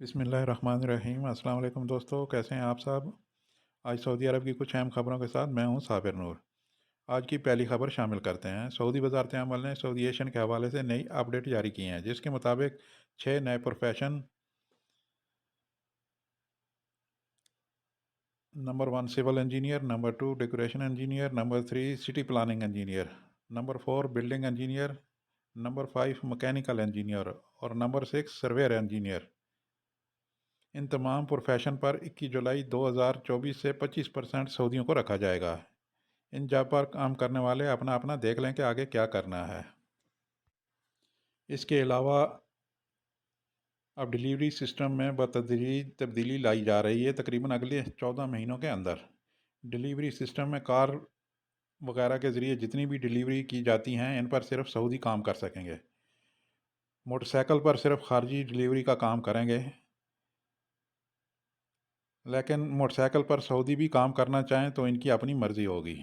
بسم اللہ الرحمن الرحیم۔ السلام علیکم دوستو، کیسے ہیں آپ صاحب؟ آج سعودی عرب کی کچھ اہم خبروں کے ساتھ میں ہوں صابر نور۔ آج کی پہلی خبر شامل کرتے ہیں۔ سعودی وزارت عمل نے سعودی ایشین کے حوالے سے نئی اپڈیٹ جاری کی ہیں، جس کے مطابق 6 نئے profession number 1 civil engineer, number 2 decoration engineer, number 3 city planning engineer, number 4 building engineer, number 5 mechanical engineer اور نمبر 6 سرویئر انجینئر۔ ان تمام پروفیشن پر 21 جولائی 2024 سے 25% سعودیوں کو رکھا جائے گا۔ ان جاب پر کام کرنے والے اپنا اپنا دیکھ لیں کہ آگے کیا کرنا ہے۔ اس کے علاوہ اب ڈیلیوری سسٹم میں بتدریج تبدیلی لائی جا رہی ہے۔ تقریباً اگلے 14 مہینوں کے اندر ڈیلیوری سسٹم میں کار وغیرہ کے ذریعے جتنی بھی ڈیلیوری کی جاتی ہیں، ان پر صرف سعودی کام کر سکیں گے۔ موٹر سائیکل پر صرف خارجی ڈیلیوری کا کام کریں گے، لیکن موٹر سائیکل پر سعودی بھی کام کرنا چاہیں تو ان کی اپنی مرضی ہوگی۔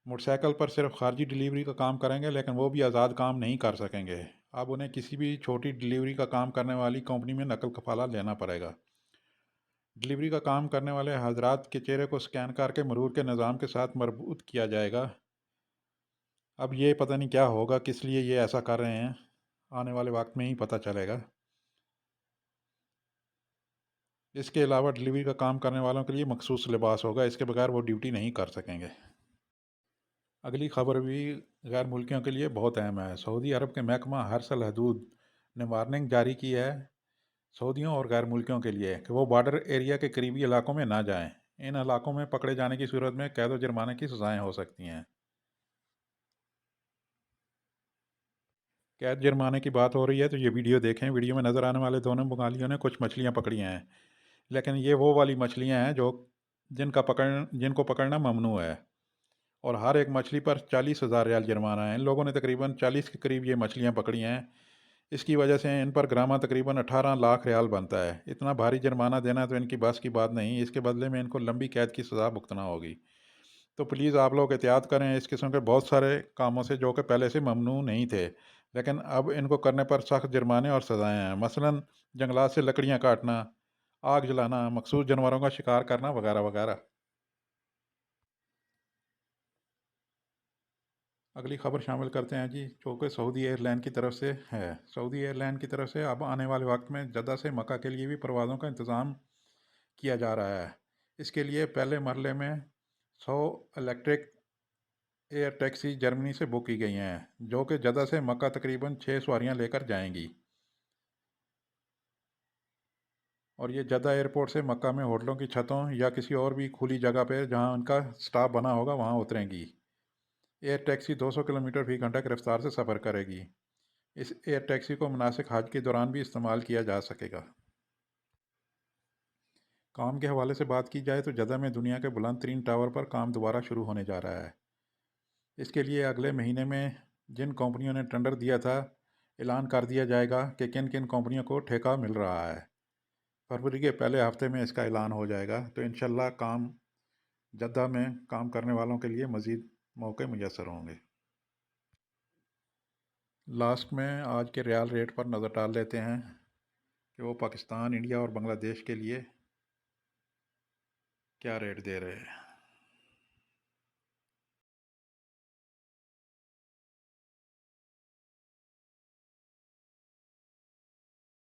موٹر سائیکل پر صرف خارجی ڈیلیوری کا کام کریں گے، لیکن وہ بھی آزاد کام نہیں کر سکیں گے۔ اب انہیں کسی بھی چھوٹی ڈیلیوری کا کام کرنے والی کمپنی میں نقل کفالہ لینا پڑے گا۔ ڈیلیوری کا کام کرنے والے حضرات کے چہرے کو سکین کر کے مرور کے نظام کے ساتھ مربوط کیا جائے گا۔ اب یہ پتہ نہیں کیا ہوگا، کس لیے یہ ایسا کر رہے ہیں، آنے والے وقت میں ہی پتہ چلے گا۔ اس کے علاوہ ڈیلیوری کا کام کرنے والوں کے لیے مخصوص لباس ہوگا، اس کے بغیر وہ ڈیوٹی نہیں کر سکیں گے۔ اگلی خبر بھی غیر ملکیوں کے لیے بہت اہم ہے۔ سعودی عرب کے محکمہ حرس الحدود نے وارننگ جاری کی ہے سعودیوں اور غیر ملکیوں کے لیے کہ وہ بارڈر ایریا کے قریبی علاقوں میں نہ جائیں۔ ان علاقوں میں پکڑے جانے کی صورت میں قید و جرمانے کی سزائیں ہو سکتی ہیں۔ قید جرمانے کی بات ہو رہی ہے تو یہ ویڈیو دیکھیں۔ ویڈیو میں نظر آنے والے دونوں بنگالیوں نے کچھ مچھلیاں پکڑی ہیں، لیکن یہ وہ والی مچھلیاں ہیں جن کو پکڑنا ممنوع ہے، اور ہر ایک مچھلی پر 40,000 ریال جرمانہ ہے۔ ان لوگوں نے تقریباً 40 کے قریب یہ مچھلیاں پکڑی ہیں۔ اس کی وجہ سے ان پر گرامہ تقریباً 18 لاکھ ریال بنتا ہے۔ اتنا بھاری جرمانہ دینا تو ان کی بس کی بات نہیں، اس کے بدلے میں ان کو لمبی قید کی سزا بھگتنا ہوگی۔ تو پلیز آپ لوگ احتیاط کریں اس قسم کے بہت سارے کاموں سے جو کہ پہلے سے ممنوع نہیں تھے، لیکن اب ان کو کرنے پر سخت جرمانے اور سزائیں ہیں۔ مثلاً جنگلات سے لکڑیاں کاٹنا، آگ جلانا، مخصوص جانوروں کا شکار کرنا وغیرہ وغیرہ۔ اگلی خبر شامل کرتے ہیں جی، جو کہ سعودی ایئر لائن کی طرف سے ہے۔ سعودی ایئر لائن کی طرف سے اب آنے والے وقت میں جدہ سے مکہ کے لیے بھی پروازوں کا انتظام کیا جا رہا ہے۔ اس کے لیے پہلے مرحلے میں 100 الیکٹرک ایئر ٹیکسی جرمنی سے بک کی گئی ہیں، جو کہ جدہ سے مکہ تقریباً 6 سواریاں لے کر جائیں گی، اور یہ جدہ ایئرپورٹ سے مکہ میں ہوٹلوں کی چھتوں یا کسی اور بھی کھلی جگہ پہ جہاں ان کا سٹاپ بنا ہوگا وہاں اتریں گی۔ ایئر ٹیکسی 200 کلومیٹر فی گھنٹہ کی رفتار سے سفر کرے گی۔ اس ایئر ٹیکسی کو مناسک حج کے دوران بھی استعمال کیا جا سکے گا۔ کام کے حوالے سے بات کی جائے تو جدہ میں دنیا کے بلند ترین ٹاور پر کام دوبارہ شروع ہونے جا رہا ہے۔ اس کے لیے اگلے مہینے میں جن کمپنیوں نے ٹینڈر دیا تھا، اعلان کر دیا جائے گا کہ کن کن کمپنیوں کو ٹھیکہ مل رہا ہے۔ فروری کے پہلے ہفتے میں اس کا اعلان ہو جائے گا، تو انشاءاللہ جدہ میں کام کرنے والوں کے لیے مزید موقع میسر ہوں گے۔ لاسٹ میں آج کے ریال ریٹ پر نظر ڈال لیتے ہیں کہ وہ پاکستان، انڈیا اور بنگلہ دیش کے لیے کیا ریٹ دے رہے ہیں۔